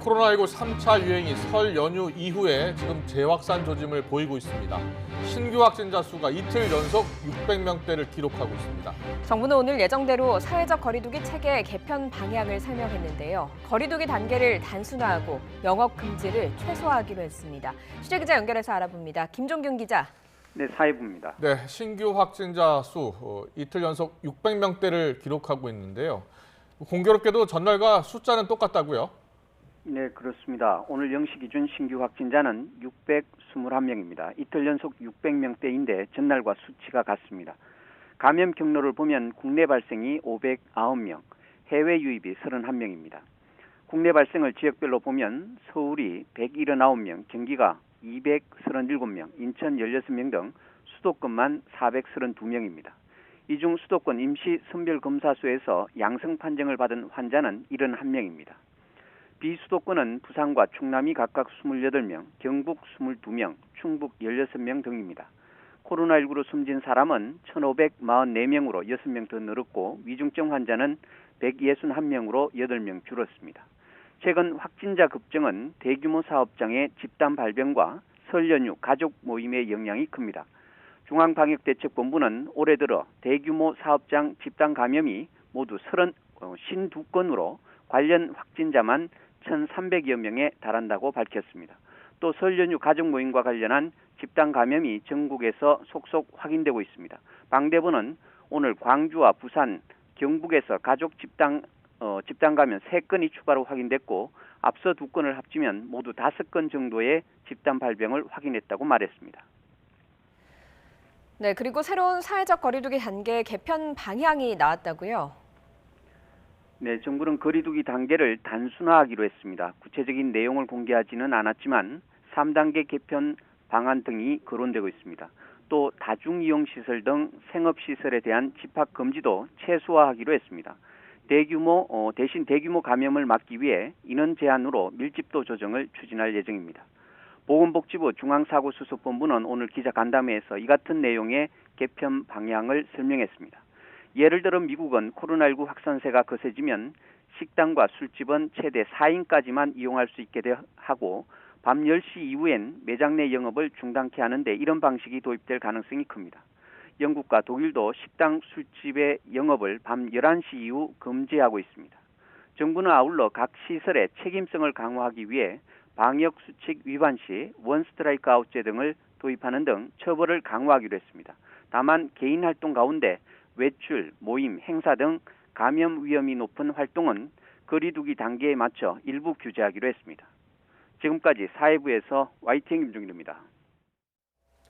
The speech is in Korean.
코로나19 3차 유행이 설 연휴 이후에 지금 재확산 조짐을 보이고 있습니다. 신규 확진자 수가 이틀 연속 600명대를 기록하고 있습니다. 정부는 오늘 예정대로 사회적 거리두기 체계 개편 방향을 설명했는데요. 거리두기 단계를 단순화하고 영업 금지를 최소화하기로 했습니다. 취재기자 연결해서 알아봅니다. 김종균 기자. 네, 사회부입니다. 네, 신규 확진자 수 이틀 연속 600명대를 기록하고 있는데요. 공교롭게도 전날과 숫자는 똑같다고요? 네, 그렇습니다. 오늘 0시 기준 신규 확진자는 621명입니다. 이틀 연속 600명대인데 전날과 수치가 같습니다. 감염 경로를 보면 국내 발생이 509명, 해외 유입이 31명입니다. 국내 발생을 지역별로 보면 서울이 179명, 경기가 237명, 인천 16명 등 수도권만 432명입니다. 이 중 수도권 임시 선별검사소에서 양성 판정을 받은 환자는 71명입니다. 비수도권은 부산과 충남이 각각 28명, 경북 22명, 충북 16명 등입니다. 코로나19로 숨진 사람은 1,544명으로 6명 더 늘었고 위중증 환자는 161명으로 8명 줄었습니다. 최근 확진자 급증은 대규모 사업장의 집단 발병과 설 연휴 가족 모임의 영향이 큽니다. 중앙방역대책본부는 올해 들어 대규모 사업장 집단 감염이 모두 52건으로 관련 확진자만 1,300여 명에 달한다고 밝혔습니다. 또 설 연휴 가족 모임과 관련한 집단 감염이 전국에서 속속 확인되고 있습니다. 방대부는 오늘 광주와 부산, 경북에서 가족 집단 감염 3건이 추가로 확인됐고 앞서 2건을 합치면 모두 5건 정도의 집단 발병을 확인했다고 말했습니다. 네, 그리고 새로운 사회적 거리두기 단계 개편 방향이 나왔다고요? 네, 정부는 거리두기 단계를 단순화하기로 했습니다. 구체적인 내용을 공개하지는 않았지만 3단계 개편 방안 등이 거론되고 있습니다. 또 다중이용시설 등 생업시설에 대한 집합 금지도 최소화하기로 했습니다. 대신 대규모 감염을 막기 위해 인원 제한으로 밀집도 조정을 추진할 예정입니다. 보건복지부 중앙사고수습본부는 오늘 기자간담회에서 이 같은 내용의 개편 방향을 설명했습니다. 예를 들어 미국은 코로나19 확산세가 거세지면 식당과 술집은 최대 4인까지만 이용할 수 있게 하고 밤 10시 이후엔 매장 내 영업을 중단케 하는데 이런 방식이 도입될 가능성이 큽니다. 영국과 독일도 식당, 술집의 영업을 밤 11시 이후 금지하고 있습니다. 정부는 아울러 각 시설의 책임성을 강화하기 위해 방역수칙 위반 시 원스트라이크 아웃제 등을 도입하는 등 처벌을 강화하기로 했습니다. 다만 개인 활동 가운데 외출, 모임, 행사 등 감염 위험이 높은 활동은 거리두기 단계에 맞춰 일부 규제하기로 했습니다. 지금까지 사회부에서 YTN 김종일입니다.